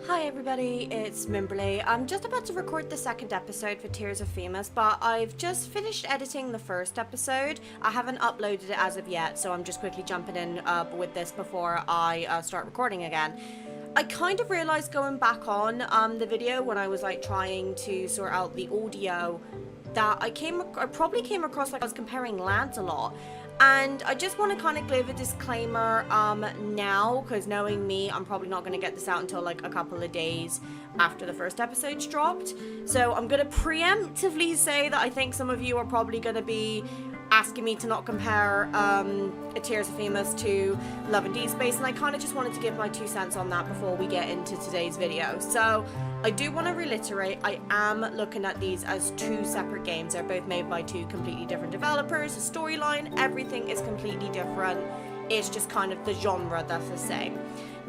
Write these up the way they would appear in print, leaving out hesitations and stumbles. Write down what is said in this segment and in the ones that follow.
Hi everybody, it's Mimberly. I'm just about to record the second episode for Tears of Themis, but I've just finished editing the first episode. I haven't uploaded it as of yet, so I'm just quickly jumping in with this before I start recording again. I kind of realized going back on the video when I was like trying to sort out the audio that I probably came across like I was comparing lads a lot. And I just want to kind of give a disclaimer now, because knowing me, I'm probably not going to get this out until like a couple of days after the first episode's dropped. So I'm going to preemptively say that I think some of you are probably going to be asking me to not compare Tears of Themis to Love and Deepspace, and I kind of just wanted to give my 2 cents on that before we get into today's video. So I do want to reiterate, I am looking at these as two separate games. They're both made by two completely different developers. The storyline, everything is completely different. It's just kind of the genre that's the same.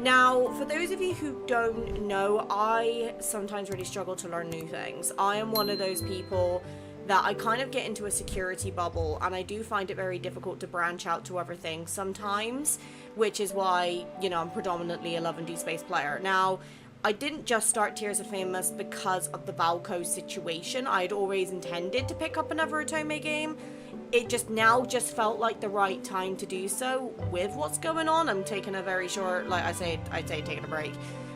Now, for those of you who don't know, I sometimes really struggle to learn new things. I am one of those people that I kind of get into a security bubble, and I do find it very difficult to branch out to other things sometimes, which is why, you know, I'm predominantly a Love and Deepspace player. Now, I didn't just start Tears of Themis because of the Valco situation. I'd always intended to pick up another Otome game. It just felt like the right time to do so with what's going on. I'm taking a very short, like I'd say taking a break.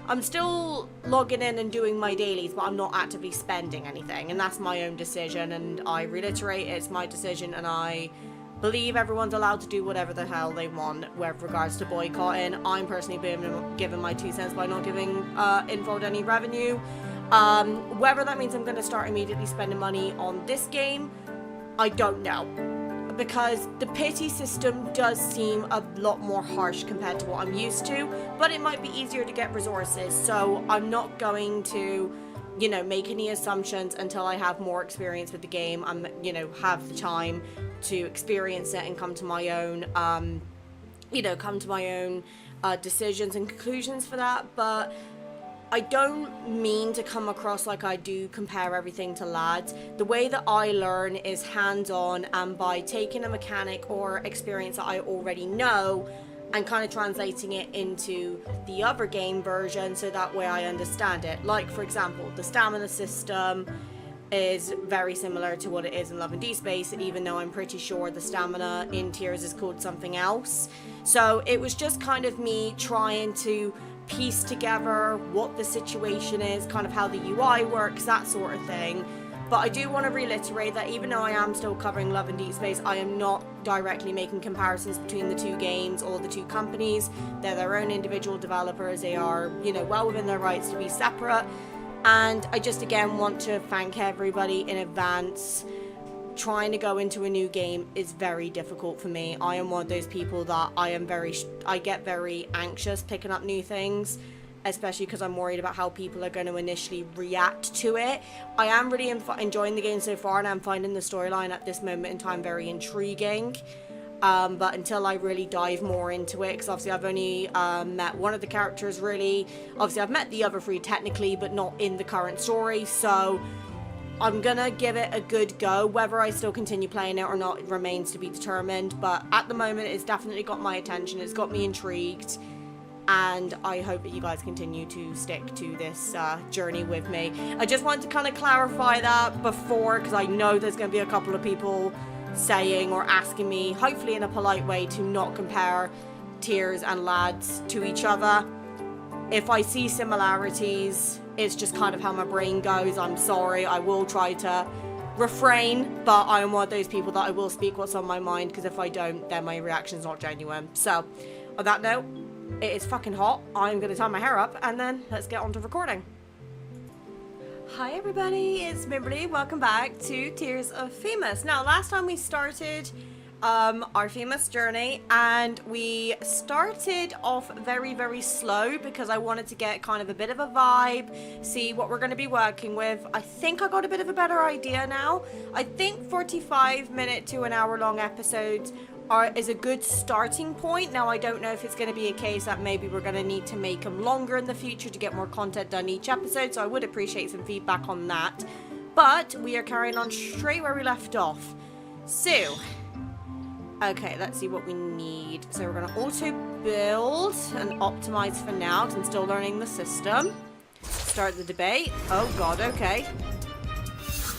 I'm still logging in and doing my dailies, but I'm not actively spending anything, and that's my own decision, and I reiterate it's my decision, and I believe everyone's allowed to do whatever the hell they want with regards to boycotting. I'm personally being given my 2 cents by not giving Info any revenue. Whether that means I'm going to start immediately spending money on this game, I don't know, because the pity system does seem a lot more harsh compared to what I'm used to, but it might be easier to get resources, so I'm not going to, you know, make any assumptions until I have more experience with the game. I'm, you know, have the time to experience it and come to my own, decisions and conclusions for that. But I don't mean to come across like I do compare everything to lads. The way that I learn is hands-on, and by taking a mechanic or experience that I already know and kind of translating it into the other game version so that way I understand it. Like, for example, the stamina system is very similar to what it is in Love and Deepspace, even though I'm pretty sure the stamina in Tears is called something else. So it was just kind of me trying to piece together what the situation is, kind of how the UI works, that sort of thing. But I do want to reiterate that even though I am still covering Love and Deepspace, I am not directly making comparisons between the two games or the two companies. They're their own individual developers. They are, you know, well within their rights to be separate. And I just again want to thank everybody in advance. Trying to go into a new game is very difficult for me. I am one of those people that I get very anxious picking up new things, especially because I'm worried about how people are going to initially react to it. I am really enjoying the game so far, and I'm finding the storyline at this moment in time very intriguing. But until I really dive more into it, because obviously I've only met one of the characters really. Obviously I've met the other three technically, but not in the current story, so I'm gonna give it a good go. Whether I still continue playing it or not, it remains to be determined, but at the moment it's definitely got my attention, it's got me intrigued, and I hope that you guys continue to stick to this journey with me. I just wanted to kind of clarify that before, because I know there's going to be a couple of people saying or asking me, hopefully in a polite way, to not compare Tears and lads to each other. If I see similarities, it's just kind of how my brain goes. I'm sorry, I will try to refrain, but I am one of those people that I will speak what's on my mind, because if I don't, then my reaction's not genuine. So, on that note, it is fucking hot. I'm going to tie my hair up, and then let's get on to recording. Hi everybody, it's Mimberly. Welcome back to Tears of Themis. Now, last time we started our Themis journey, and we started off very, very slow because I wanted to get kind of a bit of a vibe, see what we're going to be working with. I think I got a bit of a better idea now. I think 45-minute to an hour-long episodes is a good starting point. Now, I don't know if it's going to be a case that maybe we're going to need to make them longer in the future to get more content done each episode, so I would appreciate some feedback on that. But we are carrying on straight where we left off. So, okay, let's see what we need. So we're going to auto build and optimize for now, because I'm still learning the system. Start the debate. Oh god, okay.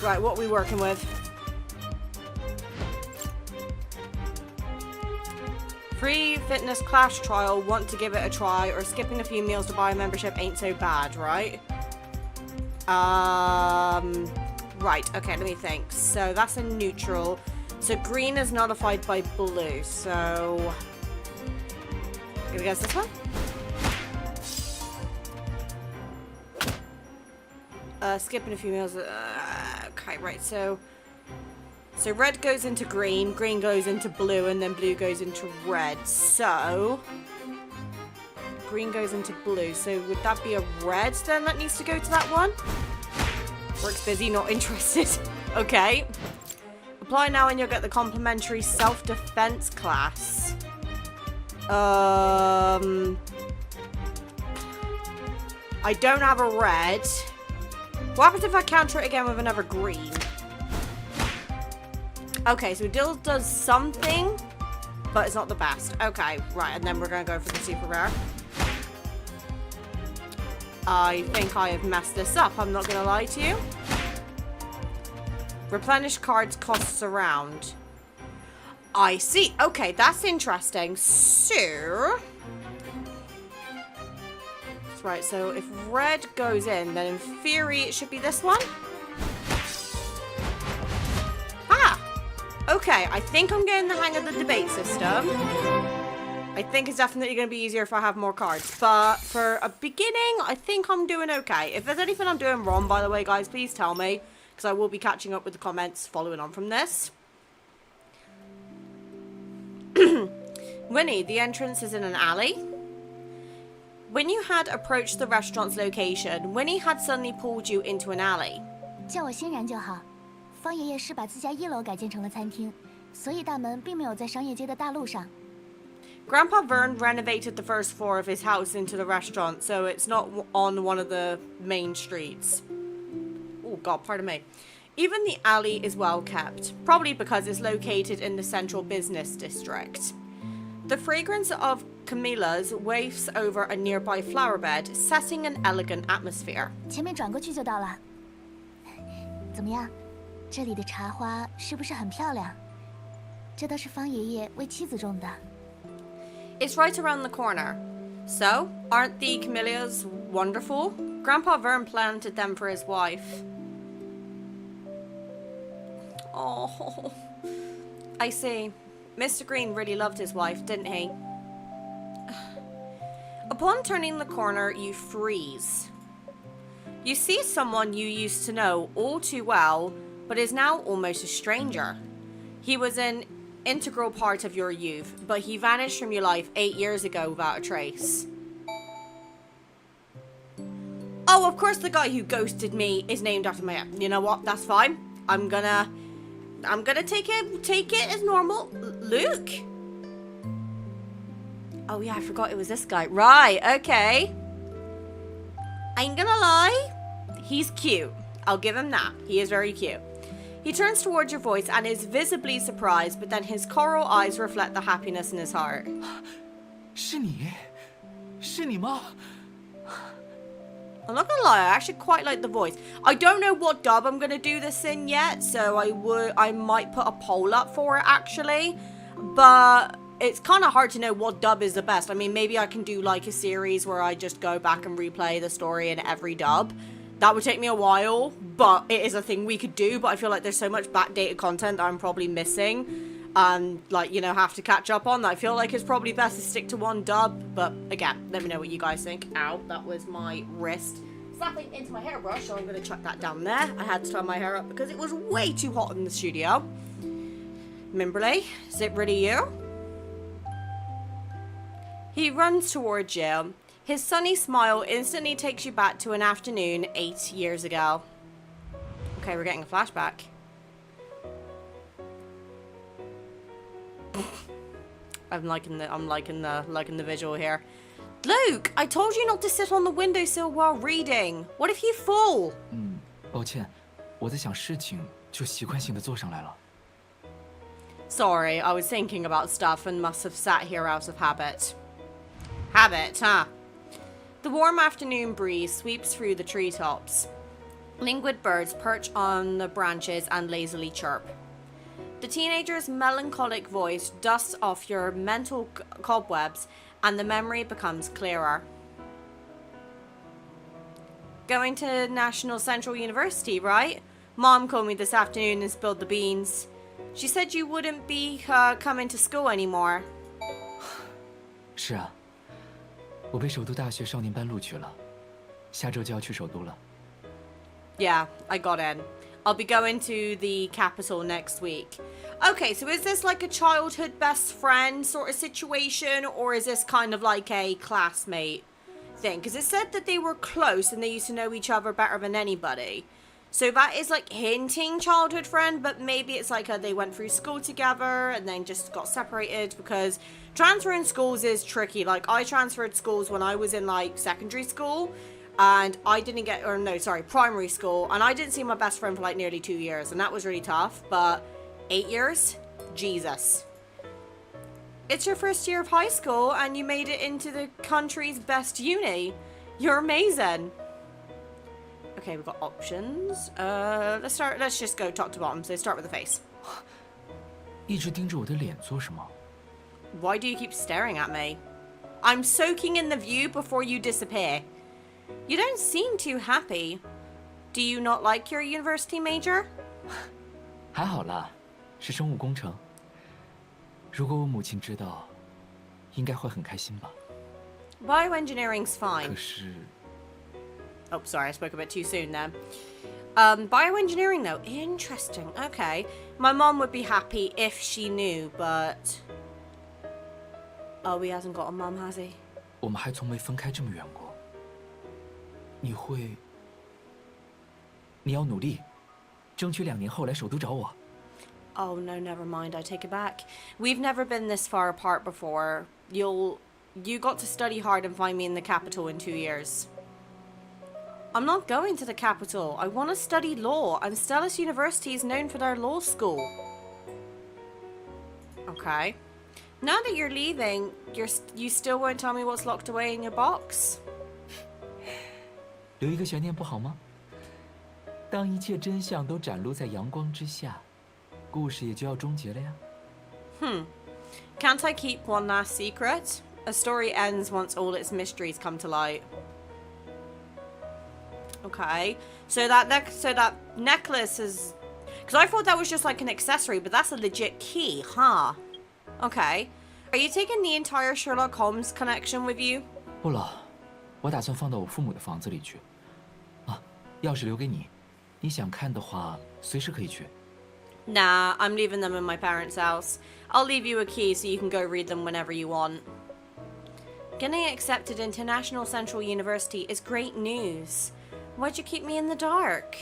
Right, what are we working with? Free fitness class trial, want to give it a try, or skipping a few meals to buy a membership ain't so bad, right? Right, okay, let me think. So that's a neutral. So green is nullified by blue, so... I'm gonna guess this one? Skipping a few meals. Okay, right, so red goes into green, green goes into blue, and then blue goes into red. So green goes into blue. So would that be a red then that needs to go to that one? Work's busy, not interested. Okay. Apply now and you'll get the complimentary self-defense class. I don't have a red. What happens if I counter it again with another green? Okay, so it still does something, but it's not the best. Okay, right, and then we're going to go for the super rare. I think I have messed this up, I'm not going to lie to you. Replenish cards costs around. I see. Okay, that's interesting. So... Right, so if red goes in, then in theory it should be this one. Ah! Okay, I think I'm getting the hang of the debate system. I think it's definitely going to be easier if I have more cards. But for a beginning, I think I'm doing okay. If there's anything I'm doing wrong, by the way, guys, please tell me. Because I will be catching up with the comments following on from this. Winnie, the entrance is in an alley. When you had approached the restaurant's location, Winnie had suddenly pulled you into an alley. 叫我欣然就好。方爷爷是把自家1楼改建成了餐厅，所以大门并没有在商业街的大路上。Grandpa Vern renovated the first floor of his house into the restaurant, so it's not on one of the main streets. Oh god, pardon me. Even the alley is well kept, probably because it's located in the central business district. The fragrance of camellias wafts over a nearby flower bed, setting an elegant atmosphere. 前面转过去就到了。怎么样？这里的茶花是不是很漂亮？这都是方爷爷为妻子种的。It's right around the corner. So, aren't the camellias wonderful? Grandpa Vern planted them for his wife. Oh, I see. Mr. Green really loved his wife, didn't he? Upon turning the corner, you freeze. You see someone you used to know all too well, but is now almost a stranger. He was an integral part of your youth, but he vanished from your life 8 years ago without a trace. Oh, of course the guy who ghosted me is named after my... You know what? That's fine. I'm gonna take it as normal. Luke? Oh yeah, I forgot it was this guy. Right, okay. I ain't gonna lie. He's cute. I'll give him that. He is very cute. He turns towards your voice and is visibly surprised, but then his coral eyes reflect the happiness in his heart. 是你？是你吗？ I'm not gonna lie, I actually quite like the voice. I don't know what dub I'm gonna do this in yet, so I might put a poll up for it actually. But it's kind of hard to know what dub is the best. I mean, maybe I can do like a series where I just go back and replay the story in every dub. That would take me a while, but it is a thing we could do. But I feel like there's so much backdated content that I'm probably missing. Like, you know, have to catch up on. I feel like it's probably best to stick to one dub. But again, let me know what you guys think. Ow, that was my wrist slapping into my hairbrush, so I'm going to chuck that down there. I had to turn my hair up because it was way too hot in the studio. Mimberly, is it really you? He runs towards you. His sunny smile instantly takes you back to an afternoon 8 years ago. Okay, we're getting a flashback. I'm liking the visual here. Luke, I told you not to sit on the windowsill while reading. What if you fall? 抱歉，我在想事情，就习惯性地坐上来了。 Sorry, I was thinking about stuff and must have sat here out of habit. Habit, huh? The warm afternoon breeze sweeps through the treetops. Languid birds perch on the branches and lazily chirp. The teenager's melancholic voice dusts off your mental cobwebs and the memory becomes clearer. Going to National Central University, right? Mom called me this afternoon and spilled the beans. She said you wouldn't be coming to school anymore. 是啊，我被首都大学少年班录取了，下周就要去首都了。Yeah, I got in. I'll be going to the capital next week. Okay, so is this like a childhood best friend sort of situation, or is this kind of like a classmate thing? Because it said that they were close and they used to know each other better than anybody. So that is like hinting childhood friend, but maybe it's like they went through school together and then just got separated, because transferring schools is tricky. Like, I transferred schools when I was in like secondary school, and I didn't get, or no, sorry, primary school, and I didn't see my best friend for like nearly 2 years, and that was really tough. But 8 years? Jesus. It's your first year of high school and you made it into the country's best uni. You're amazing. Okay, we've got options. Let's just go top to bottom. So start with the face. 一直盯着我的脸做什么？ Why do you keep staring at me? I'm soaking in the view before you disappear. You don't seem too happy. Do you not like your university major? 还好啦，是生物工程。如果我母亲知道，应该会很开心吧。Bioengineering's fine. 可是， Oh, sorry, I spoke a bit too soon then. Bioengineering, though, interesting. Okay. My mom would be happy if she knew, but... Oh, he hasn't got a mum, has he? 我们还从没分开这么远过。你要努力，争取2年后来首都找我。 Oh, no, never mind. I take it back. We've never been this far apart before. You got to study hard and find me in the capital in 2 years. I'm not going to the capital. I want to study law, and Stellus University is known for their law school. Okay. Now that you're leaving, you still won't tell me what's locked away in your box? 留一个悬念不好吗？当一切真相都展露在阳光之下，故事也就要终结了呀。Can't I keep one last secret? A story ends once all its mysteries come to light. Okay, so that necklace is... Because I thought that was just like an accessory, but that's a legit key, huh? Okay. Are you taking the entire Sherlock Holmes collection with you? 不了，我打算放到我父母的房子里去。啊，钥匙留给你，你想看的话，随时可以去。 Nah, I'm leaving them in my parents' house. I'll leave you a key so you can go read them whenever you want. Getting accepted into National Central University is great news. Why'd you keep me in the dark?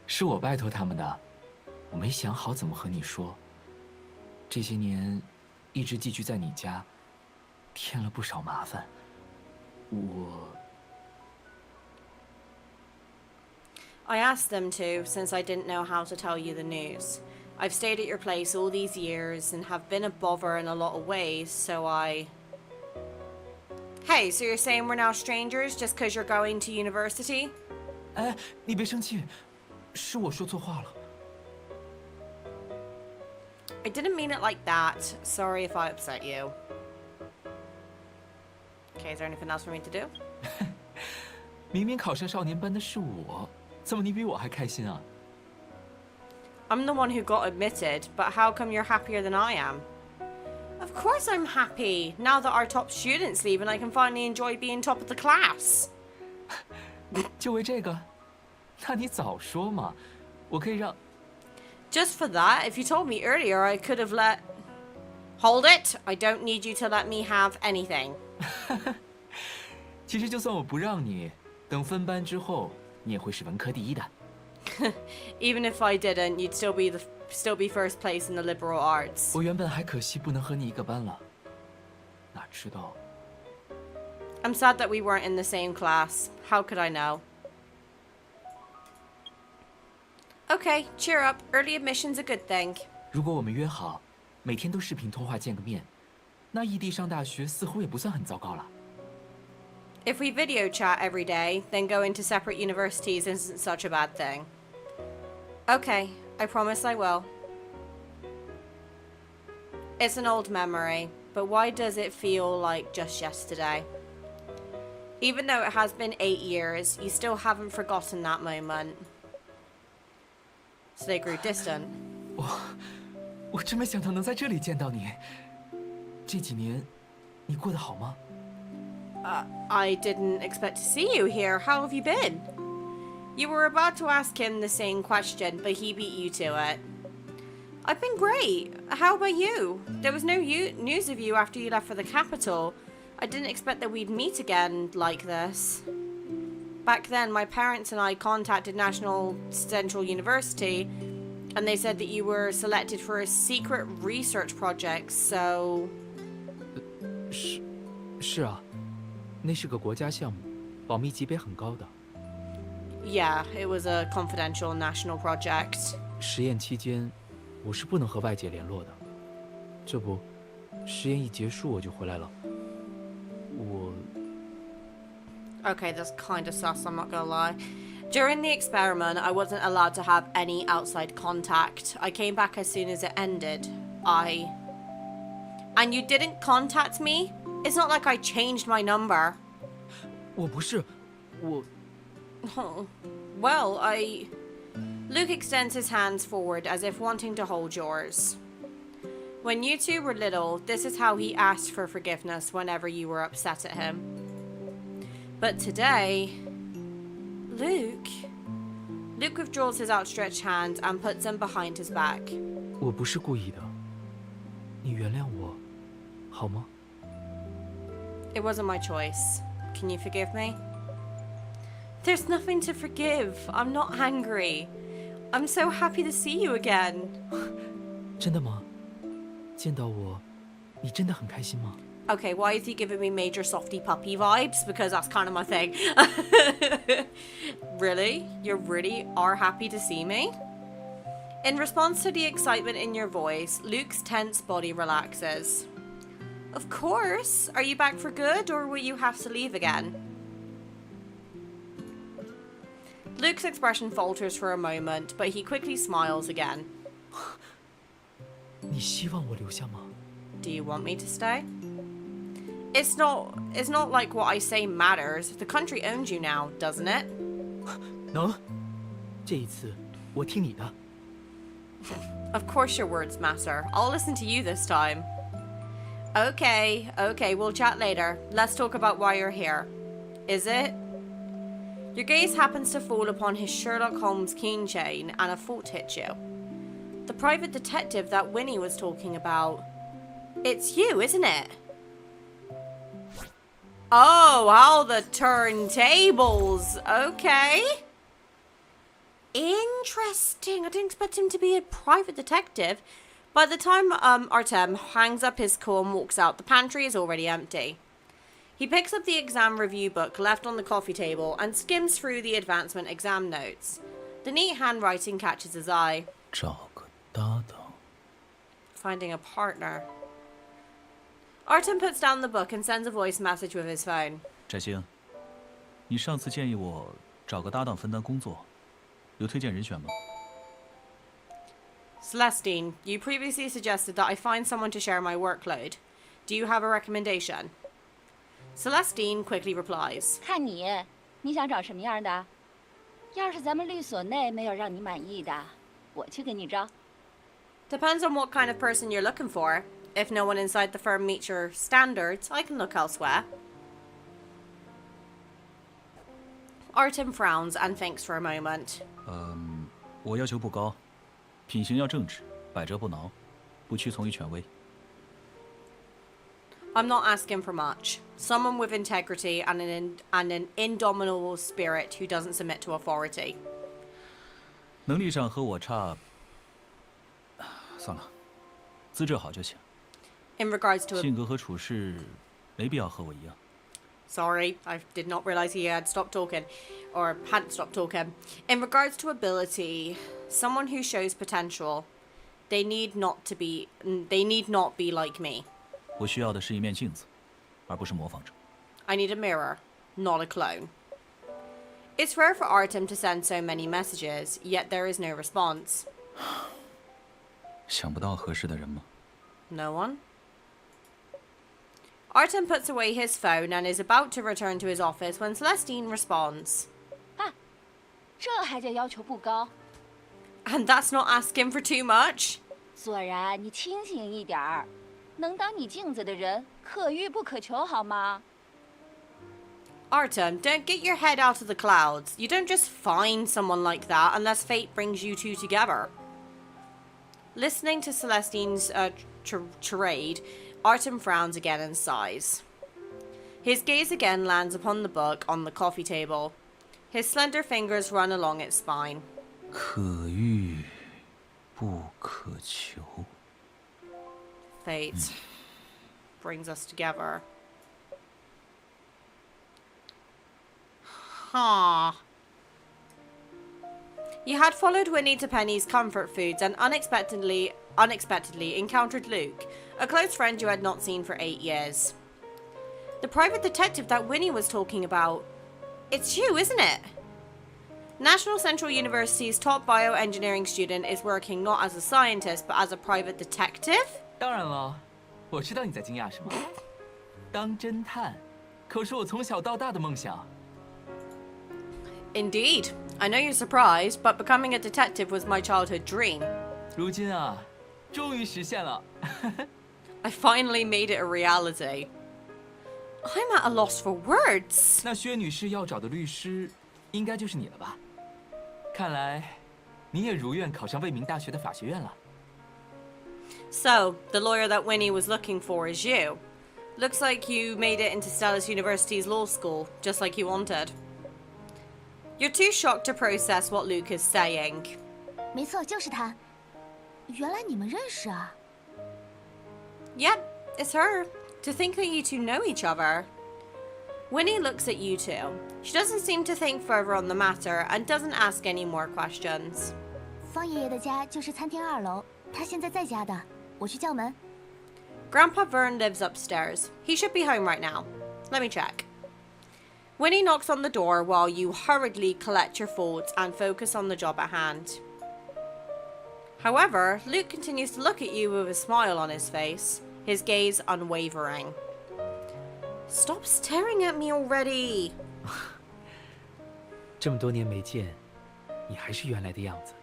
是我拜托他们的，我没想好怎么和你说。这些年，一直寄居在你家，添了不少麻烦。I asked them to, since I didn't know how to tell you the news. I've stayed at your place all these years and have been a bother in a lot of ways, so I... Hey, so you're saying we're now strangers just because you're going to university? 哎，你别生气，是我说错话了。 I didn't mean it like that. Sorry if I upset you. Okay, is there anything else for me to do? 明明考上少年班的是我，怎么你比我还开心啊？ I'm the one who got admitted, but how come you're happier than I am? Of course I'm happy, now that our top students leave and I can finally enjoy being top of the class. 就为这个？那你早说嘛，我可以让。 Just for that, if you told me earlier, I could have let... Hold it! I don't need you to let me have anything. 其实就算我不让你，等分班之后，你也会是文科第一的。Even if I didn't, you'd still be first place in the liberal arts. 我原本还可惜不能和你一个班了，哪知道。 I'm sad that we weren't in the same class. How could I know? Okay, cheer up. Early admission's a good thing. 如果我们约好，每天都视频通话见个面，那异地上大学似乎也不算很糟糕了。If we video chat every day, then going to separate universities isn't such a bad thing. Okay, I promise I will. It's an old memory, but why does it feel like just yesterday? Even though it has been 8 years, you still haven't forgotten that moment. So they grew distant. 我真没想到能在这里见到你。这几年，你过得好吗？ I didn't expect to see you here. How have you been? You were about to ask him the same question, but he beat you to it. I've been great. How about you? There was no news of you after you left for the capital. I didn't expect that we'd meet again like this. Back then, my parents and I contacted National Central University, and they said that you were selected for a secret research project, so... 是啊，那是个国家项目，保密级别很高的。 Yeah, it was a confidential national project. 实验期间，我是不能和外界联络的。这不，实验一结束我就回来了。我 Okay, that's kind of sus, I'm not gonna lie. During the experiment, I wasn't allowed to have any outside contact. I came back as soon as it ended. And you didn't contact me? It's not like I changed my number. 我不是，我 Oh. Well, Luke extends his hands forward as if wanting to hold yours. When you two were little, this is how he asked for forgiveness whenever you were upset at him. But today, Luke withdraws his outstretched hand and puts them behind his back. 我不是故意的，你原谅我，好吗？ It wasn't my choice. Can you forgive me? There's nothing to forgive. I'm not angry. I'm so happy to see you again. 真的吗？见到我，你真的很开心吗？ Okay, why is he giving me major softy puppy vibes? Because that's kind of my thing. Really? You really are happy to see me? In response to the excitement in your voice, Luke's tense body relaxes. Of course. Are you back for good, or will you have to leave again? Luke's expression falters for a moment, but he quickly smiles again. 你希望我留下吗？ Do you want me to stay? It's not like what I say matters. The country owns you now, doesn't it? 能，这一次我听你的。 Of course your words matter. I'll listen to you this time. Okay, we'll chat later. Let's talk about why you're here. Is it? Your gaze happens to fall upon his Sherlock Holmes keychain and a thought hits you. The private detective that Winnie was talking about. It's you, isn't it? Oh, how the turntables. Okay. Interesting. I didn't expect him to be a private detective. By the time Otome hangs up his call and walks out, the pantry is already empty. He picks up the exam review book left on the coffee table and skims through the advancement exam notes. The neat handwriting catches his eye. 找个搭档。 Finding a partner. Otome puts down the book and sends a voice message with his phone. 翟星，你上次建议我找个搭档分担工作，有推荐人选吗？ Celestine, you previously suggested that I find someone to share my workload. Do you have a recommendation? Celestine quickly replies. 看你，你想找什么样的？要是咱们律所内没有让你满意的，我去给你招。 Depends on what kind of person you're looking for. If no one inside the firm meets your standards, I can look elsewhere. Otome frowns and thinks for a moment. 我要求不高，品行要正直，百折不挠，不屈从于权威。 I'm not asking for much. Someone with integrity and an indomitable spirit who doesn't submit to authority. 能力上和我差，算了，资质好就行。 In regards to 性格和处事，没必要和我一样。 Sorry, I did not realize he had stopped talking, or hadn't stopped talking. In regards to ability, someone who shows potential, they need not be like me. 我需要的是一面镜子，而不是模仿者。 I need a mirror, not a clone. It's rare for Artem to send so many messages, yet there is no response. 想不到合适的人吗？ No one? Artem puts away his phone and is about to return to his office when Celestine responds. 啊，这还叫要求不高？ And that's not asking for too much. 索然，你清醒一点儿，能当你镜子的人，可遇不可求，好吗？ Artem, don't get your head out of the clouds. You don't just find someone like that unless fate brings you two together. Listening to Celestine's charade, Artem frowns again and sighs. His gaze again lands upon the book on the coffee table. His slender fingers run along its spine. 可遇不可求。 Fate brings us together. Huh. You had followed Winnie to Penny's comfort foods and unexpectedly encountered Luke, a close friend you had not seen for 8 years. The private detective that Winnie was talking about. It's you, isn't it? National Central University's top bioengineering student is working not as a scientist but as a private detective? 当然了，我知道你在惊讶什么。当侦探，可是我从小到大的梦想。 Indeed. I know you're surprised, but becoming a detective was my childhood dream. 如今啊，终于实现了。 I finally made it a reality. I'm at a loss for words. 那薛女士要找的律师，应该就是你了吧？看来，你也如愿考上未名大学的法学院了。 So, the lawyer that Winnie was looking for is you. Looks like you made it into Stella's University's law school, just like you wanted. You're too shocked to process what Luke is saying. 没错，就是他。原来你们认识啊？ Yep, it's her. To think that you two know each other. Winnie looks at you two. She doesn't seem to think further on the matter and doesn't ask any more questions. 方爷爷的家就是餐厅2楼，他现在在家的，我去叫门。 Grandpa Vern lives upstairs. He should be home right now. Let me check. Winnie knocks on the door while you hurriedly collect your thoughts and focus on the job at hand. However, Luke continues to look at you with a smile on his face, his gaze unwavering. Stop staring at me already! 这么多年没见，你还是原来的样子。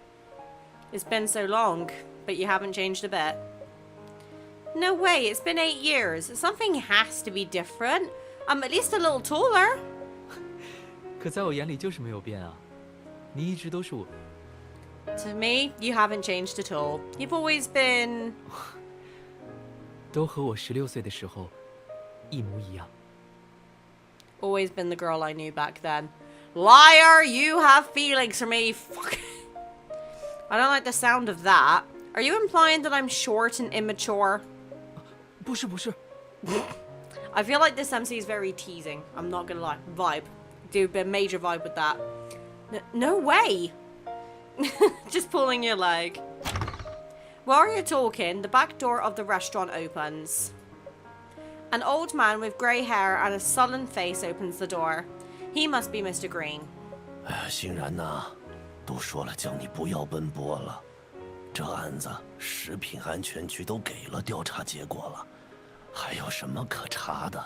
It's been so long, but you haven't changed a bit. No way, it's been 8 years. Something has to be different. I'm at least a little taller. 可在我眼里就是没有变啊，你一直都是我。 To me, you haven't changed at all. You've always been... 都和我16岁的时候一模一样。 Always been the girl I knew back then. Liar, you have feelings for me. Fuck. I don't like the sound of that. Are you implying that I'm short and immature? 不是不是， I feel like this MC is very teasing. I'm not gonna lie. Vibe. Do a major vibe with that. No way. Just pulling your leg. While you're talking, the back door of the restaurant opens. An old man with grey hair and a sullen face opens the door. He must be Mr. Green. 欣然呐，都说了叫你不要奔波了。这案子食品安全局都给了调查结果了，还有什么可查的？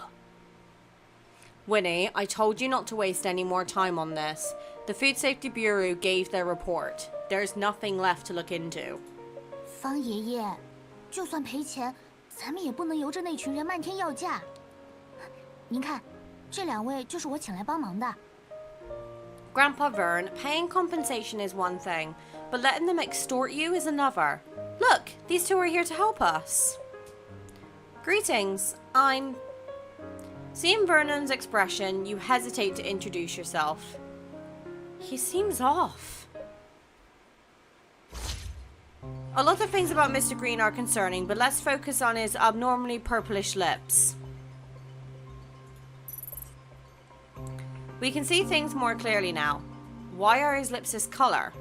Winnie, I told you not to waste any more time on this. The Food Safety Bureau gave their report. There's nothing left to look into. 方爷爷，就算赔钱，咱们也不能由着那群人漫天要价。您看，这2位就是我请来帮忙的。 Grandpa Vern, paying compensation is one thing, but letting them extort you is another. Look, these two are here to help us. Greetings, I'm... Seeing Vernon's expression, you hesitate to introduce yourself. He seems off. A lot of things about Mr. Green are concerning, but let's focus on his abnormally purplish lips. We can see things more clearly now. Why are his lips this color?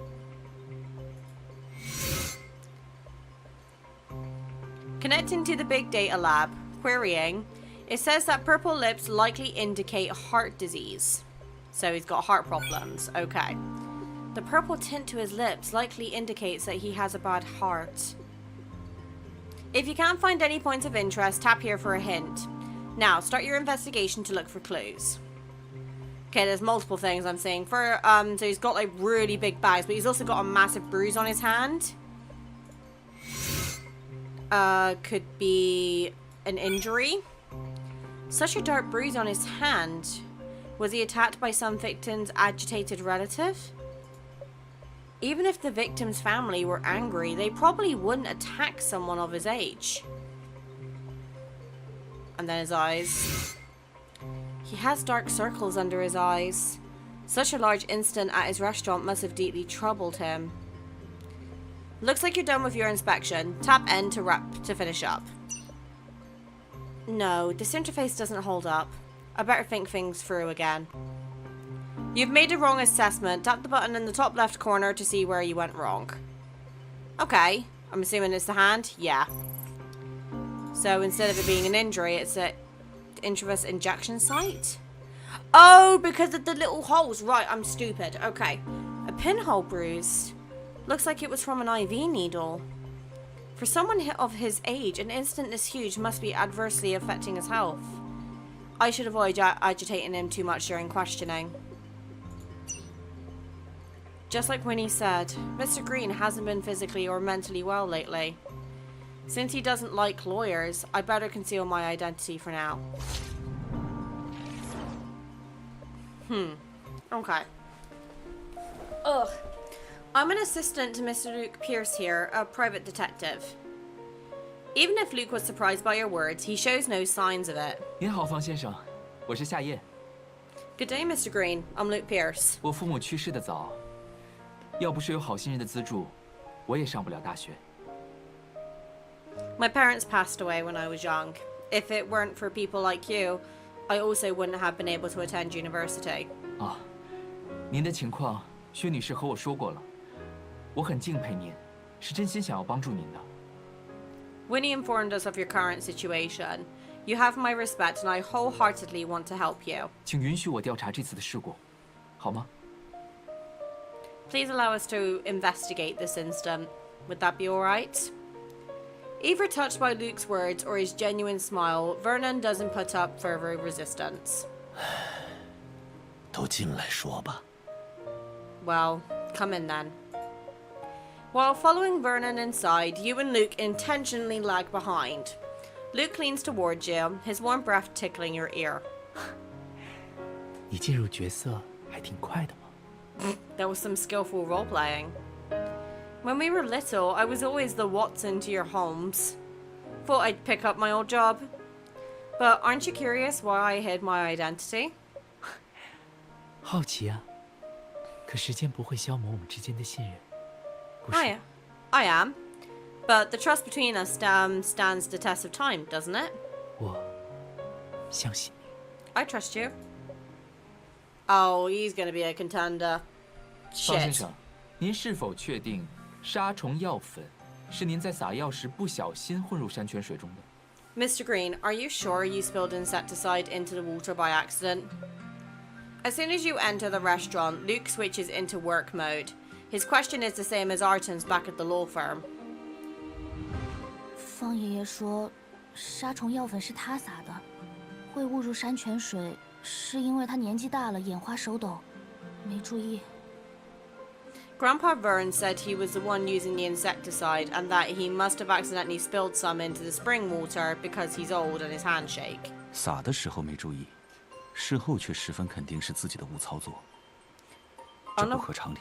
Connecting to the big data lab, querying, It says that purple lips likely indicate heart disease. So he's got heart problems. Okay. The purple tint to his lips likely indicates that he has a bad heart. If you can't find any points of interest, tap here for a hint. Now, start your investigation to look for clues. Okay, there's multiple things I'm seeing. So he's got like really big bags, but he's also got a massive bruise on his hand. Could be an injury. Such a dark bruise on his hand. Was he attacked by some victim's agitated relative? Even if the victim's family were angry, they probably wouldn't attack someone of his age. And then his eyes. He has dark circles under his eyes. Such a large incident at his restaurant must have deeply troubled him. Looks like you're done with your inspection. Tap N to finish up. No, this interface doesn't hold up. I better think things through again. You've made a wrong assessment. Tap the button in the top left corner to see where you went wrong. Okay, I'm assuming it's the hand? Yeah. So instead of it being an injury, it's an intravenous injection site? Oh, because of the little holes. Right, I'm stupid. Okay. A pinhole bruise. Looks like it was from an IV needle. For someone of his age, an incident this huge must be adversely affecting his health. I should avoid agitating him too much during questioning. Just like Winnie said, Mr. Green hasn't been physically or mentally well lately. Since he doesn't like lawyers, I better conceal my identity for now. Okay. Ugh. I'm an assistant to Mr. Luke Pierce here, a private detective. Even if Luke was surprised by your words, he shows no signs of it. 您好，方先生，我是夏夜。 Good day, Mr. Green. I'm Luke Pierce. 我父母去世的早，要不是有好心人的资助，我也上不了大学。 My parents passed away when I was young. If it weren't for people like you, I also wouldn't have been able to attend university. 啊，您的情况，薛女士和我说过了，我很敬佩您，是真心想要帮助您的。 Winnie informed us of your current situation. You have my respect, and I wholeheartedly want to help you. 请允许我调查这次的事故，好吗？ Please allow us to investigate this incident. Would that be alright? Either touched by Luke's words or his genuine smile, Vernon doesn't put up further resistance. 都进来说吧。 Well, come in then. While following Vernon inside, you and Luke intentionally lag behind. Luke leans towards you, his warm breath tickling your ear. 你进入角色还挺快的嘛。 There was some skillful role-playing. When we were little, I was always the Watson to your Holmes. Thought I'd pick up my old job. But aren't you curious why I hid my identity? 好奇啊，可时间不会消磨我们之间的信任，不是？ I am. But the trust between us stands the test of time, doesn't it? 我相信你。 I trust you. Oh, he's gonna be a contender. 方先 Shit. 生，您是否确定杀虫药粉是您在撒药时不小心混入山泉水中的？ Mr. Green, are you sure you spilled insecticide into the water by accident? As soon as you enter the restaurant, Luke switches into work mode. His question is the same as Arton's back at the law firm. 方爷爷说，杀虫药粉是他撒的，会误入山泉水，是因为他年纪大了，眼花手抖，没注意。 Grandpa Vern said he was the one using the insecticide and that he must have accidentally spilled some into the spring water because he's old and his hands shake. 撒的时候没注意，事后却十分肯定是自己的误操作，这不合常理。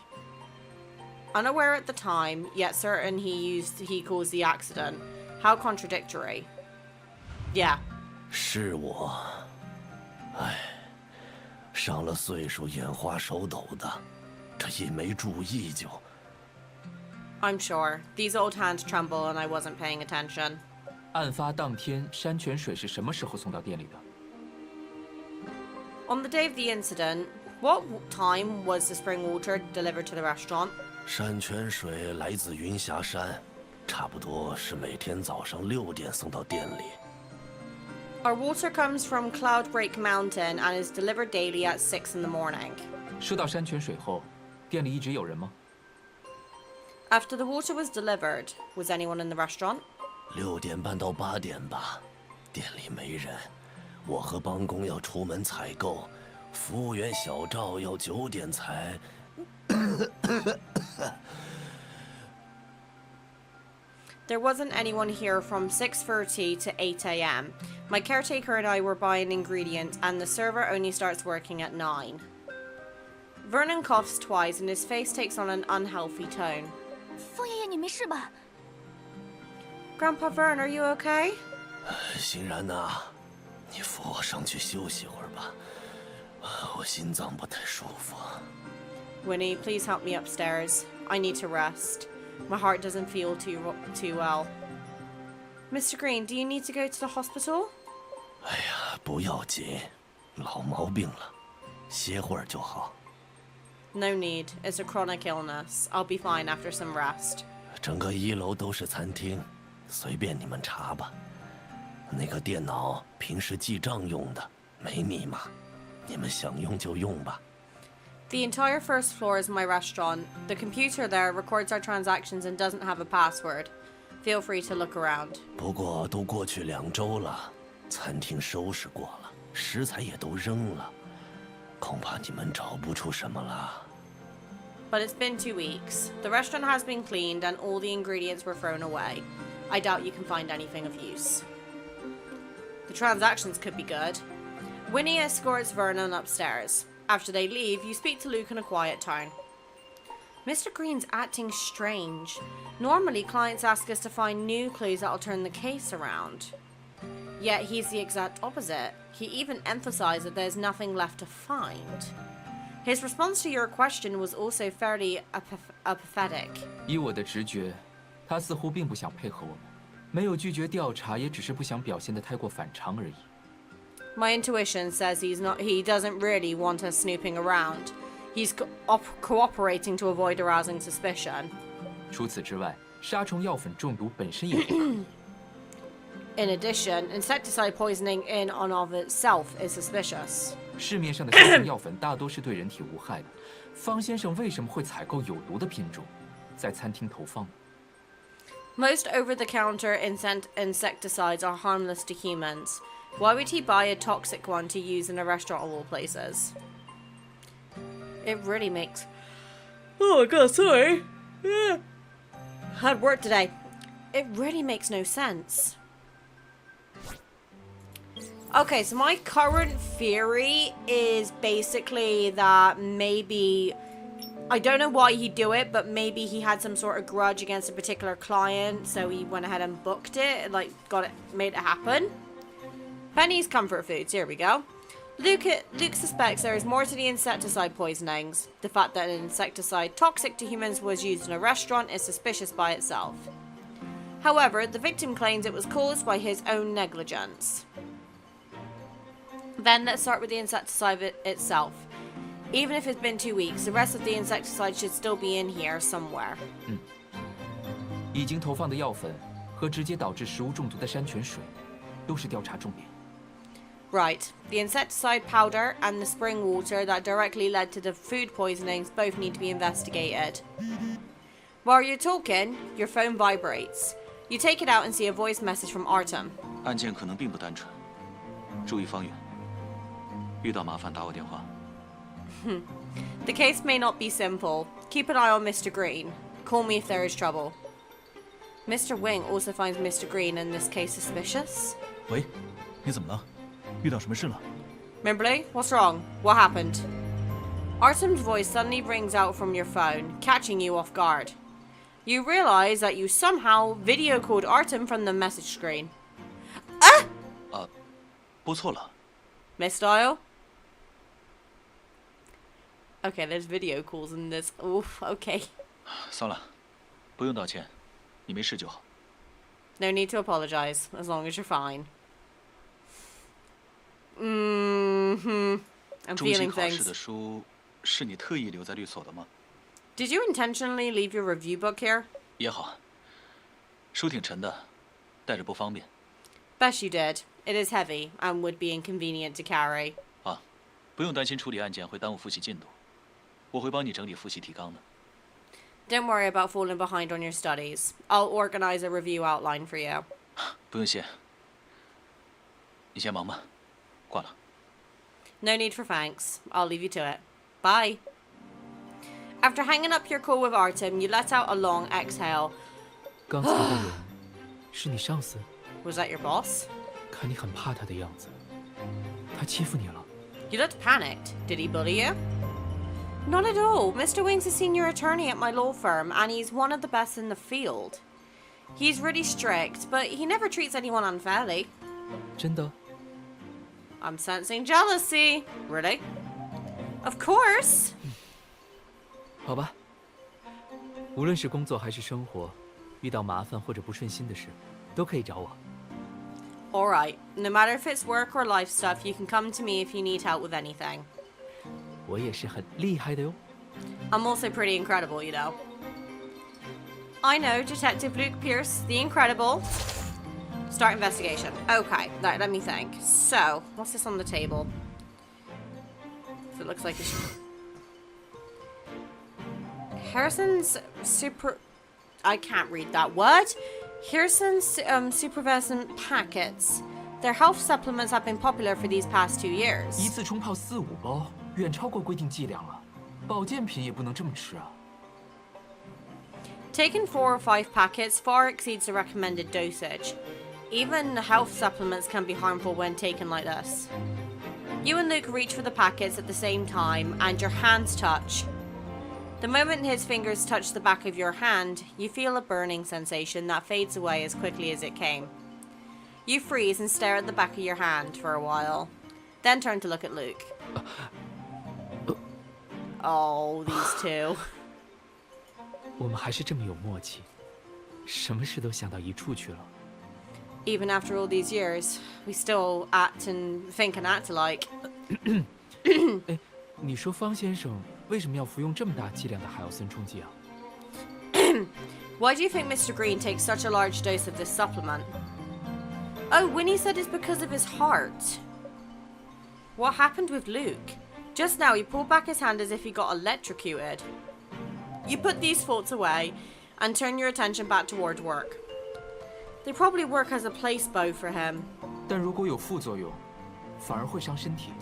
Unaware at the time, yet certain he caused the accident. How contradictory. Yeah. 是我，哎，上了岁数眼花手抖的，这一没注意就。 I'm sure. These old hands tremble and I wasn't paying attention. 案发当天，山泉水是什么时候送到店里的？ On the day of the incident, what time was the spring water delivered to the restaurant? 山泉水来自云霞山，差不多是每天早上6点送到店里。Our water comes from Cloudbreak Mountain and is delivered daily at 6 in the morning. 收到山泉水后，店里一直有人吗？ After the water was delivered, was anyone in the restaurant? 6点半到8点吧，店里没人。我和帮工要出门采购，服务员小赵要9点才。There wasn't anyone here from 6:30 to 8 a.m. My caretaker and I were buying ingredients, and the server only starts working at 9. Vernon coughs twice, and his face takes on an unhealthy tone. 风爷爷，你没事吧？ Grandpa Vern, are you okay? 欣然呐，你扶我上去休息会儿吧，我心脏不太舒服。 Winnie, please help me upstairs. I need to rest. My heart doesn't feel too well. Mr. Green, do you need to go to the hospital? 哎呀，不要紧，老毛病了，歇会儿就好。 No need. It's a chronic illness. I'll be fine after some rest. 整个1楼都是餐厅，随便你们查吧。那个电脑平时记账用的，没密码，你们想用就用吧。 The entire first floor is my restaurant. The computer there records our transactions and doesn't have a password. Feel free to look around. 不过都过去2周了，餐厅收拾过了，食材也都扔了，恐怕你们找不出什么了。 But it's been 2 weeks. The restaurant has been cleaned and all the ingredients were thrown away. I doubt you can find anything of use. The transactions could be good. Winnie escorts Vernon upstairs. After they leave, you speak to Luke in a quiet tone. Mr. Green's acting strange. Normally, clients ask us to find new clues that'll turn the case around. Yet he's the exact opposite. He even emphasized that there's nothing left to find. His response to your question was also fairly apathetic. 以我的直觉，他似乎并不想配合我们，没有拒绝调查，也只是不想表现得太过反常而已。 My intuition says he doesn't really want us snooping around. He's cooperating to avoid arousing suspicion. 除此之外，杀虫药粉中毒本身也不可疑。 In addition, insecticide poisoning in and of itself is suspicious. 市面上的杀虫药粉大多是对人体无害的，方先生为什么会采购有毒的品种，在餐厅投放呢？ Most over-the-counter insecticides are harmless to humans. Why would he buy a toxic one to use in a restaurant of all places? It really makes... Oh my god, sorry. Had work today. It really makes no sense. Okay, so my current theory is basically that maybe... I don't know why he'd do it, but maybe he had some sort of grudge against a particular client, so he went ahead and booked it, like, made it happen. Penny's comfort foods, here we go. Luke suspects there is more to the insecticide poisonings. The fact that an insecticide toxic to humans was used in a restaurant is suspicious by itself. However, the victim claims it was caused by his own negligence. Then let's start with the insecticide itself. Even if it's been 2 weeks, the rest of the insecticide should still be in here somewhere. 已经投放的药粉和直接导致食物中毒的山泉水，都是调查重点。 Right. The insecticide powder and the spring water that directly led to the food poisonings both need to be investigated. While you're talking, your phone vibrates. You take it out and see a voice message from Otome. 案件可能并不单纯，注意方圆。遇到麻烦打我电话。 The case may not be simple. Keep an eye on Mr. Green. Call me if there is trouble. Mr. Wing also finds Mr. Green in this case suspicious. 喂，你怎么了？遇到什么事了？ Mimberly, what's wrong? What happened? Artem's voice suddenly rings out from your phone, catching you off guard. You realize that you somehow video called Artem from the message screen. Ah! 拨错了。 Missed dial? Okay, there's video calls in this. Oof, okay. 算了，不用道歉，你没事就好。 No need to apologize, as long as you're fine. I'm 中期 feeling 考试 things. 的书是你特意留在律所的吗？ Did you intentionally leave your review book here? 也好，书挺沉的，带着不方便。Best you did. It is heavy and would be inconvenient to carry. 啊，不用担心处理案件会耽误复习进度，我会帮你整理复习提纲的。 Don't worry about falling behind on your studies. I'll organize a review outline for you. 不用谢，你先忙吧，挂了。 No need for thanks. I'll leave you to it. Bye. After hanging up your call with Artem, you let out a long exhale. 刚才的人是你上司？ Was that your boss? 看你很怕他的样子，他欺负你了？ You looked panicked. Did he bully you? Not at all. Mr. Wing's a senior attorney at my law firm, and he's one of the best in the field. He's really strict, but he never treats anyone unfairly. 真的？ I'm sensing jealousy. Really? Of course. 好吧。无论是工作还是生活，遇到麻烦或者不顺心的事，都可以找我。 Alright. No matter if it's work or life stuff, you can come to me if you need help with anything. 我也是很厉害的哟。 I'm also pretty incredible, you know. I know, Detective Luke Pierce, the Incredible. Start investigation. Okay, let me think. So, what's this on the table? So it looks like it's... Harrison's super... I can't read that word. Harrison's supervision packets. Their health supplements have been popular for these past 2 years. 一次冲泡4、5包，远超过规定剂量了。保健品也不能这么吃啊。 Taking 4 or 5 packets far exceeds the recommended dosage. Even health supplements can be harmful when taken like this. You and Luke reach for the packets at the same time, and your hands touch. The moment his fingers touch the back of your hand, you feel a burning sensation that fades away as quickly as it came. You freeze and stare at the back of your hand for a while, then turn to look at Luke. Oh, these two. 我们还是这么有默契，什么事都想到一处去了。 Even after all these years, we still act and think and act alike. 哎，你说方先生为什么要服用这么大剂量的海奥森冲剂啊？ Why do you think Mr. Green takes such a large dose of this supplement? Oh, Winnie said it's because of his heart. What happened with Luke? Just now he pulled back his hand as if he got electrocuted. You put these thoughts away and turn your attention back towards work. They probably work as a placebo for him. 但如果有副作用，反而会伤身体。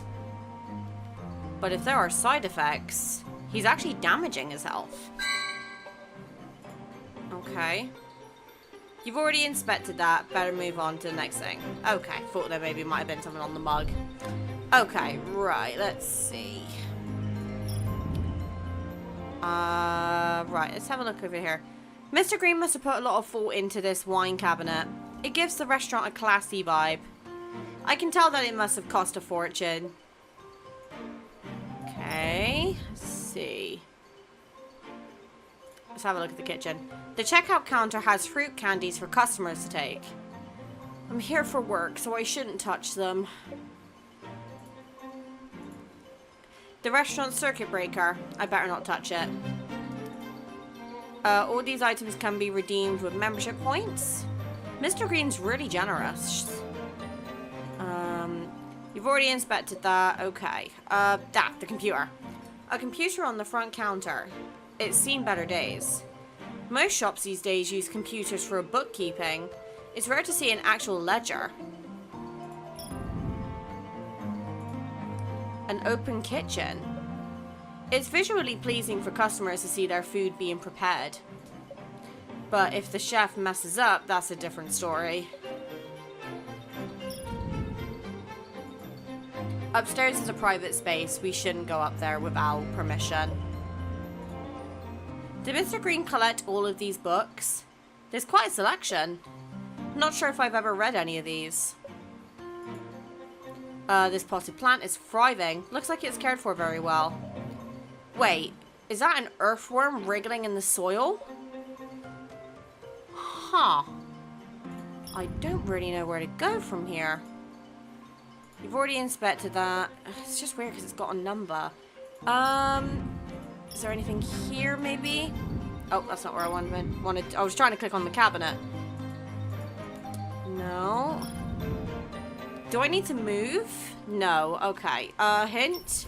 But if there are side effects, he's actually damaging his health. Okay. You've already inspected that. Better move on to the next thing. Okay, thought there maybe might have been something on the mug. Okay, right, let's see. Right, let's have a look over here. Mr. Green must have put a lot of thought into this wine cabinet. It gives the restaurant a classy vibe. I can tell that it must have cost a fortune. Okay, let's see. Let's have a look at the kitchen. The checkout counter has fruit candies for customers to take. I'm here for work, so I shouldn't touch them. The restaurant circuit breaker. I better not touch it. All these items can be redeemed with membership points. Mr. Green's really generous. You've already inspected that. Okay. The computer. A computer on the front counter. It's seen better days. Most shops these days use computers for bookkeeping. It's rare to see an actual ledger. An open kitchen. It's visually pleasing for customers to see their food being prepared. But if the chef messes up, that's a different story. Upstairs is a private space. We shouldn't go up there without permission. Did Mr. Green collect all of these books? There's quite a selection. Not sure if I've ever read any of these. This potted plant is thriving. Looks like it's cared for very well. Wait, is that an earthworm wriggling in the soil? Huh. I don't really know where to go from here. You've already inspected that. It's just weird because it's got a number. Is there anything here, maybe? Oh, that's not where I wanted. I was trying to click on the cabinet. No. Do I need to move? No. Okay. Hint.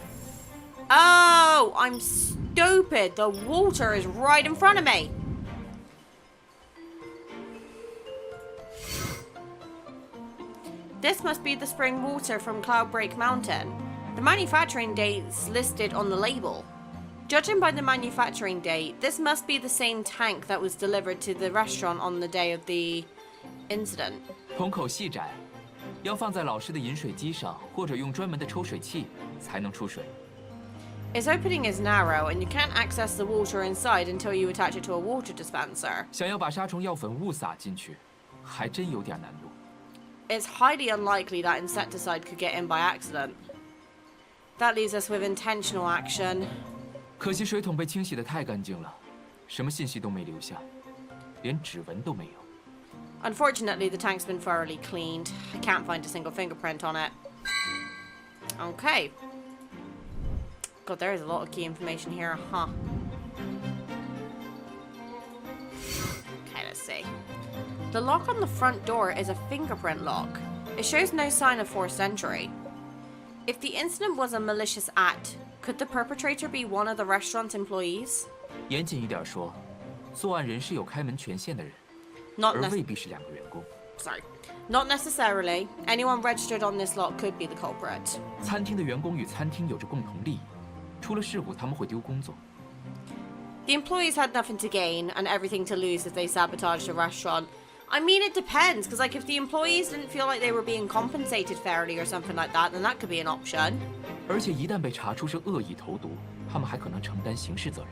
Oh, I'm stupid. The water is right in front of me. This must be the spring water from Cloudbreak Mountain. The manufacturing date's listed on the label. Judging by the manufacturing date, this must be the same tank that was delivered to the restaurant on the day of the incident. 桶口细窄，要放在老式的饮水机上，或者用专门的抽水器才能出水。 Its opening is narrow, and you can't access the water inside until you attach it to a water dispenser. 想要把杀虫药粉误撒进去，还真有点难度。 It's highly unlikely that insecticide could get in by accident. That leaves us with intentional action. 可惜水桶被清洗得太干净了，什么信息都没留下，连指纹都没有。 Unfortunately, the tank's been thoroughly cleaned. I can't find a single fingerprint on it. Okay. God, there is a lot of key information here, huh? Okay, let's see. The lock on the front door is a fingerprint lock. It shows no sign of forced entry. If the incident was a malicious act, could the perpetrator be one of the restaurant's employees? 严谨一点说，作案人是有开门权限的人， Not 而未必是两个员工。 Sorry. Not necessarily. Anyone registered on this lot could be the culprit. 餐厅的员工与餐厅有着共同利益，出了事故他们会丢工作。 The employees had nothing to gain and everything to lose if they sabotaged the restaurant. I mean, it depends, because like if the employees didn't feel like they were being compensated fairly or something like that, then that could be an option. 而且一旦被查出是恶意投毒，他们还可能承担刑事责任。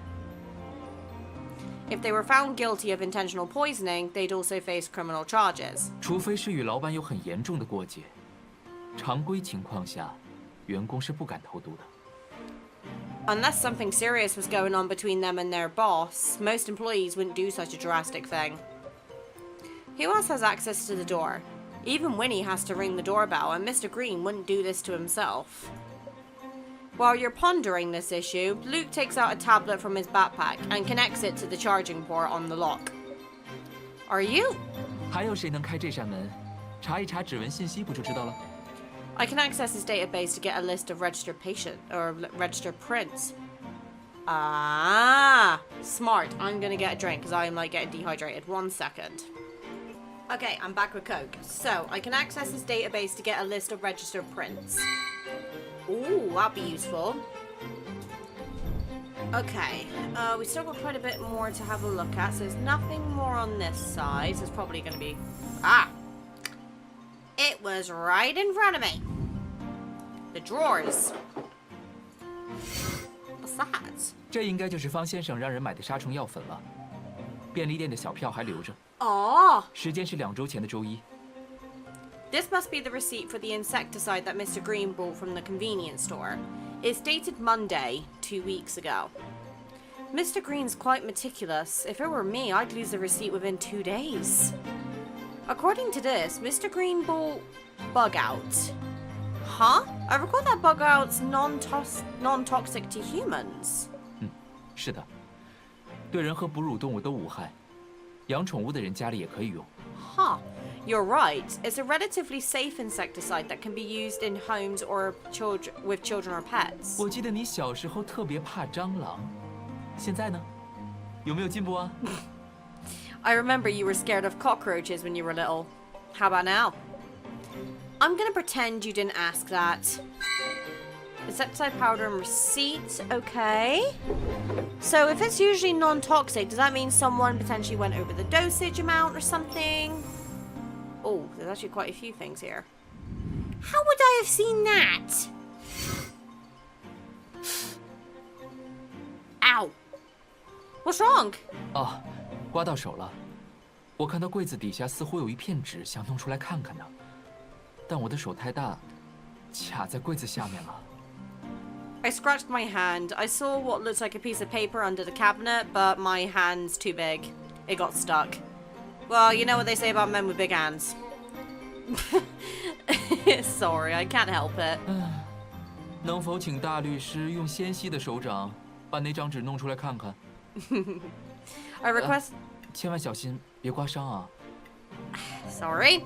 If they were found guilty of intentional poisoning, they'd also face criminal charges. 除非是与老板有很严重的过节，常规情况下，员工是不敢投毒的。 Unless something serious was going on between them and their boss, most employees wouldn't do such a drastic thing. Who else has access to the door? Even Winnie has to ring the doorbell, and Mr. Green wouldn't do this to himself. While you're pondering this issue, Luke takes out a tablet from his backpack and connects it to the charging port on the lock. Are you? 还有谁能开这扇门？查一查指纹信息不就知道了？ I can access his database to get a list of registered registered prints. Ah, smart. I'm gonna get a drink because I'm like getting dehydrated. 1 second. Okay, I'm back with Coke. So I can access his database to get a list of registered prints. Ooh, that'd be useful. Okay, we still got quite a bit more to have a look at. So there's nothing more on this side. So it's probably gonna be it was right in front of me. The drawers. What's that? 这应该就是方先生让人买的杀虫药粉了。便利店的小票还留着， Oh, 时间是2周前的周一。 this must be the receipt for the insecticide that Mr. Green bought from the convenience store. It's dated Monday, 2 weeks ago. Mr. Green's quite meticulous. If it were me, I'd lose the receipt within 2 days. According to this, Mr. Green bought Bug Out. Huh? I recall that Bug Out's non-toxic to humans. 是的，对人和哺乳动物都无害，养宠物的人家里也可以用。 Huh. You're right. It's a relatively safe insecticide that can be used in homes or with children or pets. 我记得你小时候特别怕蟑螂，现在呢？有没有进步啊？ I remember you were scared of cockroaches when you were little. How about now? I'm gonna pretend you didn't ask that. Insecticide powder and receipt, okay. So if it's usually non-toxic, does that mean someone potentially went over the dosage amount or something? Oh, there's actually quite a few things here. How would I have seen that? Ow. What's wrong? 哦，刮到手了。我看到柜子底下似乎有一片纸，想弄出来看看呢，但我的手太大，卡在柜子下面了。 I scratched my hand. I saw what looks like a piece of paper under the cabinet, but my hand's too big. It got stuck. Well, you know what they say about men with big hands. Sorry, I can't help it. 能否请大律师用纤细的手掌把那张纸弄出来看看？ I request... 千万小心，别刮伤啊！ Sorry.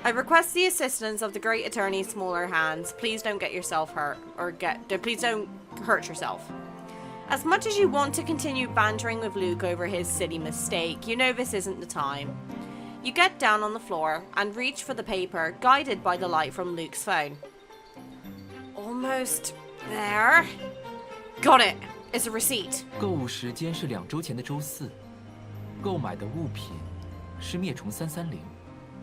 I request the assistance of the Great Attorney's smaller hands. Please don't get yourself hurt, or please don't hurt yourself. As much as you want to continue bantering with Luke over his silly mistake, you know this isn't the time. You get down on the floor and reach for the paper, guided by the light from Luke's phone. Almost there. Got it. It's a receipt. 购物时间是2周前的周4，购买的物品是灭虫330。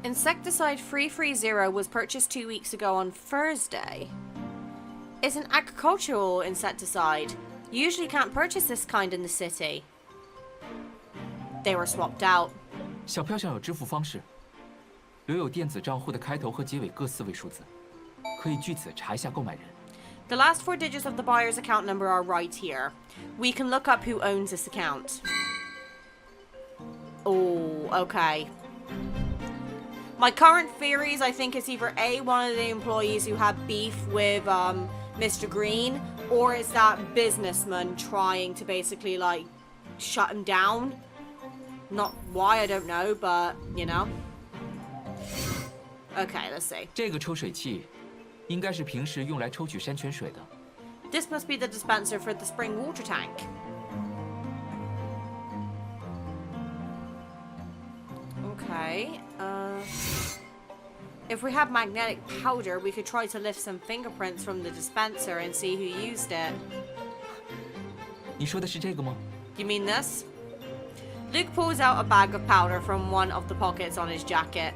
Insecticide 330 was purchased 2 weeks ago on Thursday. It's an agricultural insecticide. You usually can't purchase this kind in the city. They were swapped out. 小票上有支付方式，留有电子账户的开头和结尾各4位数字，可以据此查一下购买人。The last 4 digits of the buyer's account number are right here. We can look up who owns this account. Oh, okay. My current theories, I think it's either A, one of the employees who had beef with Mr. Green, or it's that businessman trying to basically, like, shut him down. Not why, I don't know, but, you know. Okay, let's see. 这个抽水器应该是平时用来抽取山泉水的。 This must be the dispenser for the spring water tank. Okay, if we have magnetic powder, we could try to lift some fingerprints from the dispenser and see who used it. 你说的是这个吗？ You mean this? Luke pulls out a bag of powder from one of the pockets on his jacket.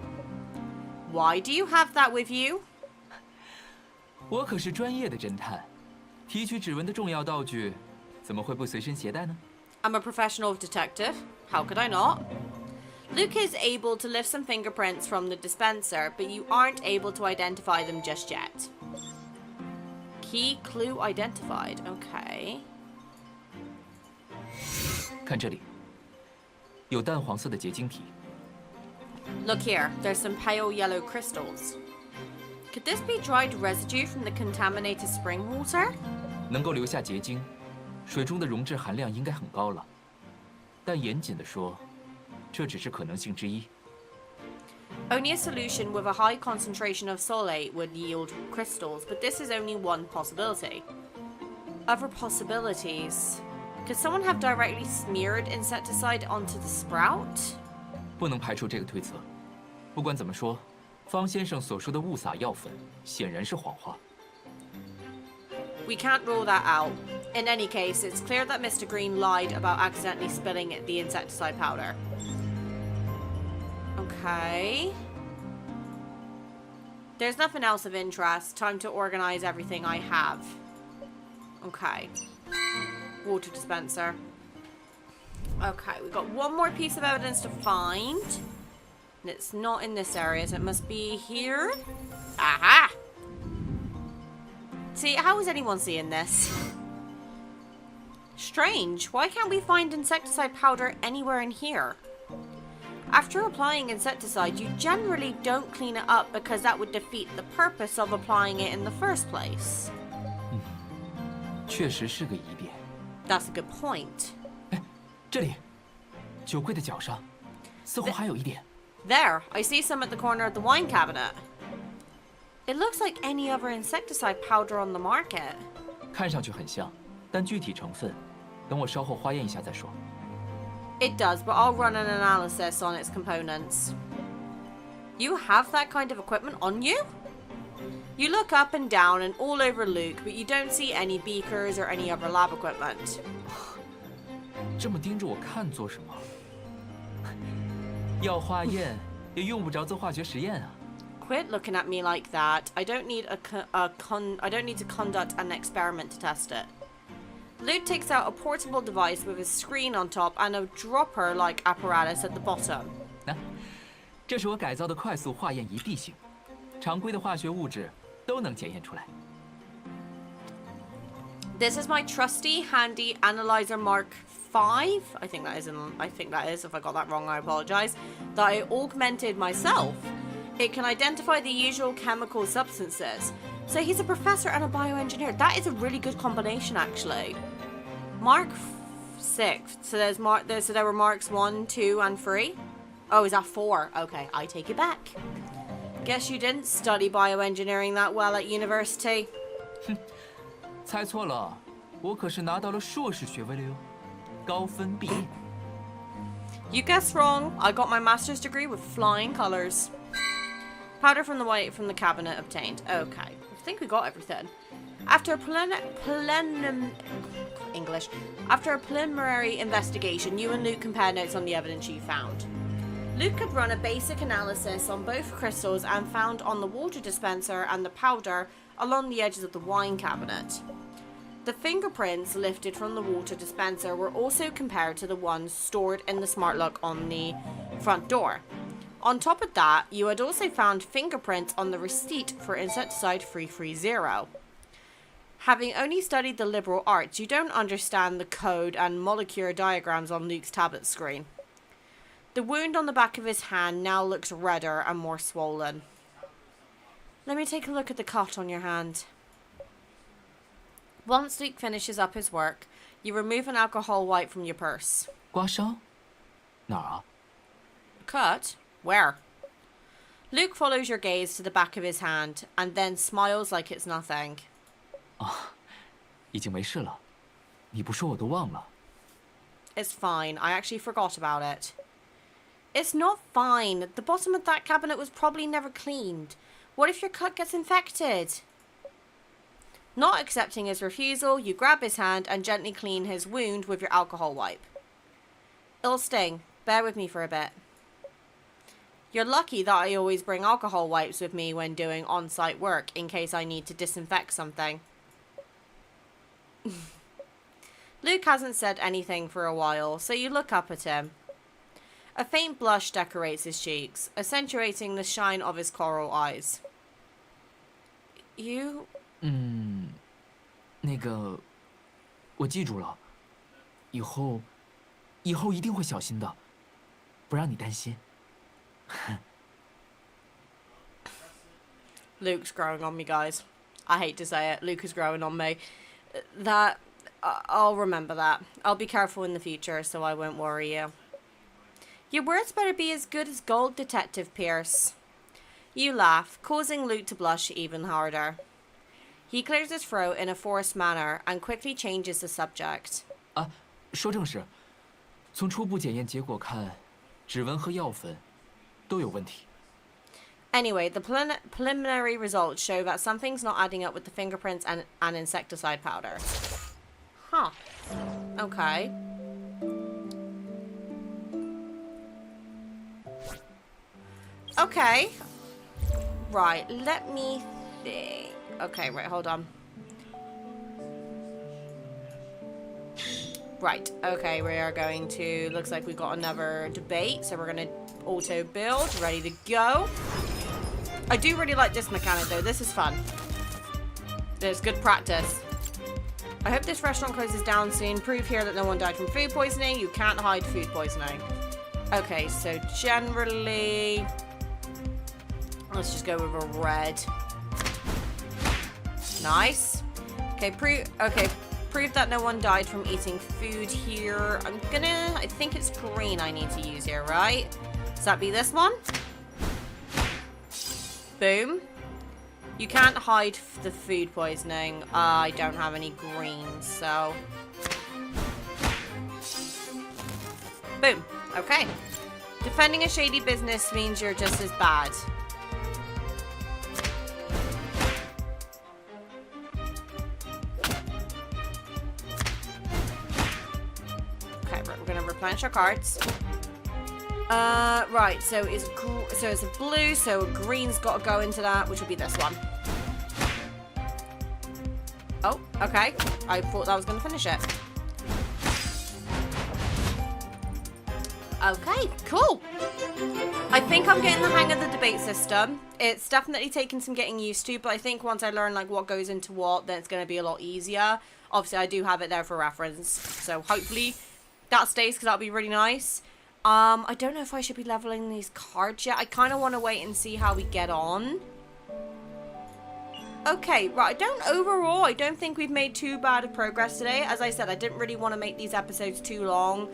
Why do you have that with you? 我可是专业的侦探，提取指纹的重要道具，怎么会不随身携带呢？ I'm a professional detective. How could I not? Luke is able to lift some fingerprints from the dispenser, but you aren't able to identify them just yet. Key clue identified. Okay. 看这里，有淡黄色的结晶体。 Look here. There's some pale yellow crystals. Could this be dried residue from the contaminated spring water? 能够留下结晶，水中的溶质含量应该很高了。但严谨的说，这只是可能性之一。 Only a solution with a high concentration of solate would yield crystals, but this is only one possibility. Other possibilities. Could someone have directly smeared insecticide onto the sprout? 不能排除这个推测。不管怎么说，方先生所说的误撒药粉显然是谎话。 We can't rule that out. In any case, it's clear that Mr. Green lied about accidentally spilling the insecticide powder. Okay. There's nothing else of interest. Time to organize everything I have. Okay. Water dispenser. Okay, we've got one more piece of evidence to find. And it's not in this area, so it must be here. Aha! See, how is anyone seeing this? Strange. Why can't we find insecticide powder anywhere in here? After applying insecticide, you generally don't clean it up because that would defeat the purpose of applying it in the first place. 确实是个疑点。 That's a good point. 哎，这里，酒柜的角上，似乎还有一点。 There, I see some at the corner of the wine cabinet. It looks like any other insecticide powder on the market. 看上去很像，但具体成分，等我稍后化验一下再说。 It does, but I'll run an analysis on its components. You have that kind of equipment on you? You look up and down and all over Luke, but you don't see any beakers or any other lab equipment. 这么盯着我看做什么？要化验也用不着做化学实验啊。 Quit looking at me like that. I don't need I don't need to conduct an experiment to test it. Luke takes out a portable device with a screen on top and a dropper-like apparatus at the bottom. 啊，这是我改造的快速化验仪地形，常规的化学物质都能检验出来。 This is my trusty, handy analyzer Mark V. I think that is. If I got that wrong, I apologize. That I augmented myself. It can identify the usual chemical substances. So he's a professor and a bioengineer. That is a really good combination, actually. Mark 6. So there were marks 1, 2, and 3. Oh, is that 4? Okay, I take it back. guess you didn't study bioengineering that well at university. 猜错了，我可是拿到了硕士学位了哟，高分毕业。You guessed wrong. I got my master's degree with flying colors. Powder from the cabinet obtained. Okay, I think we got everything. After a preliminary investigation, you and Luke compared notes on the evidence you found. Luke had run a basic analysis on both crystals and found on the water dispenser and the powder along the edges of the wine cabinet. The fingerprints lifted from the water dispenser were also compared to the ones stored in the smart lock on the front door. On top of that, you had also found fingerprints on the receipt for insecticide 330. Having only studied the liberal arts, you don't understand the code and molecular diagrams on Luke's tablet screen. The wound on the back of his hand now looks redder and more swollen. Let me take a look at the cut on your hand. Once Luke finishes up his work, you remove an alcohol wipe from your purse. 刮伤？哪儿啊？ Cut? Where? Luke follows your gaze to the back of his hand and then smiles like it's nothing. 已经没事了，你不说我都忘了。 It's fine. I actually forgot about it. It's not fine. The bottom of that cabinet was probably never cleaned. What if your cut gets infected? Not accepting his refusal, you grab his hand and gently clean his wound with your alcohol wipe. It'll sting. Bear with me for a bit. You're lucky that I always bring alcohol wipes with me when doing on-site work in case I need to disinfect something. Luke hasn't said anything for a while, so you look up at him. A faint blush decorates his cheeks, accentuating the shine of his coral eyes. You... 那个，我记住了，以后一定会小心的，不让你担心。Luke's growing on me, guys. I hate to say it. Luke is growing on me. I'll remember that. I'll be careful in the future so I won't worry you. Your words better be as good as gold, Detective Pierce. You laugh, causing Luke to blush even harder. He clears his throat in a forced manner and quickly changes the subject. 说正事，从初步检验结果看，指纹和药粉都有问题。 Anyway, the preliminary results show that something's not adding up with the fingerprints and insecticide powder. Huh. Okay. Okay. Right, let me think. Okay, right, hold on. Right, okay, we are going to... Looks like we've got another debate, so we're going to auto-build, ready to go. I do really like this mechanic, though. This is fun. It's good practice. I hope this restaurant closes down soon. Prove here that no one died from food poisoning. You can't hide food poisoning. Okay, so generally... Let's just go with a red. Nice. Okay, prove that no one died from eating food here. I think it's green I need to use here, right? Does that be this one? Boom. You can't hide the food poisoning. I don't have any greens, so... Boom. Okay. Defending a shady business means you're just as bad. Okay, we're gonna replenish our cards. Right, so it's a blue, so a green's got to go into that, which will be this one. Oh, okay. I thought that was going to finish it. Okay, cool. I think I'm getting the hang of the debate system. It's definitely taken some getting used to, but I think once I learn like what goes into what, then it's going to be a lot easier. Obviously, I do have it there for reference, so hopefully that stays because that'll be really nice. I don't know if I should be leveling these cards yet. I kind of want to wait and see how we get on. Okay, right. Overall, I don't think we've made too bad of progress today. As I said, I didn't really want to make these episodes too long.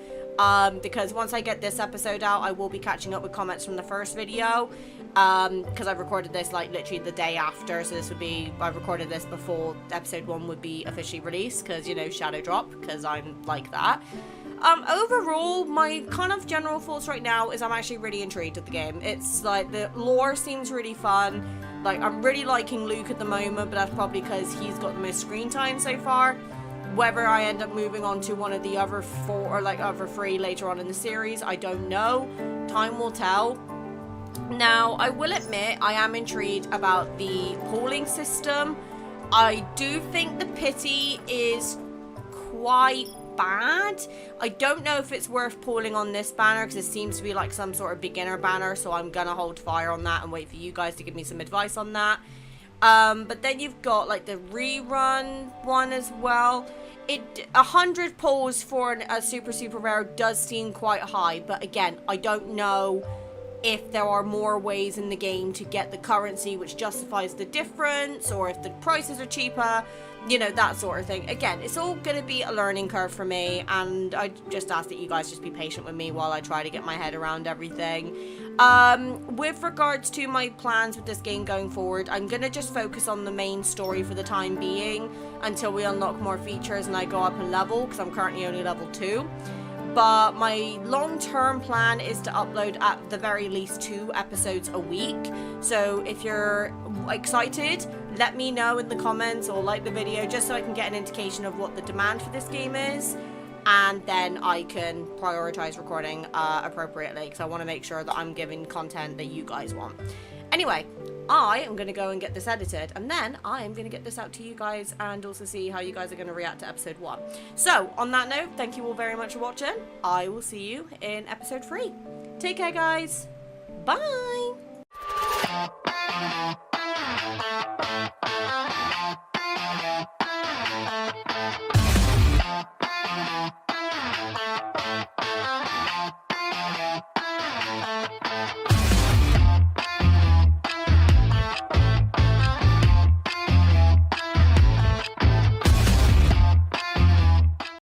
Because once I get this episode out, I will be catching up with comments from the first video. because I recorded this like literally the day after, so this would be, I recorded this before episode 1 would be officially released, because, you know, shadow drop, because I'm like that. Overall, my kind of general thoughts right now is I'm actually really intrigued with the game. It's like, the lore seems really fun. Like, I'm really liking Luke at the moment, but that's probably because he's got the most screen time so far. Whether I end up moving on to one of the other 4 or like other 3 later on in the series, I don't know. Time will tell. Now, I will admit, I am intrigued about the pooling system. I do think the pity is quite bad. I don't know if it's worth pooling on this banner, because it seems to be like some sort of beginner banner, so I'm gonna hold fire on that and wait for you guys to give me some advice on that. But then you've got like the rerun one as well. 100 pulls for a super rare does seem quite high, but again, I don't know if there are more ways in the game to get the currency which justifies the difference, or if the prices are cheaper, you know, that sort of thing. Again, it's all going to be a learning curve for me, and I just ask that you guys just be patient with me while I try to get my head around everything. With regards to my plans with this game going forward, I'm going to just focus on the main story for the time being until we unlock more features and I go up a level, because I'm currently only level 2. But my long-term plan is to upload at the very least 2 episodes a week. So if you're excited, let me know in the comments or like the video, just so I can get an indication of what the demand for this game is. And then I can prioritize recording appropriately, because I want to make sure that I'm giving content that you guys want. Anyway, I am going to go and get this edited, and then I am going to get this out to you guys and also see how you guys are going to react to episode 1. So, on that note, thank you all very much for watching. I will see you in episode 3. Take care, guys. Bye!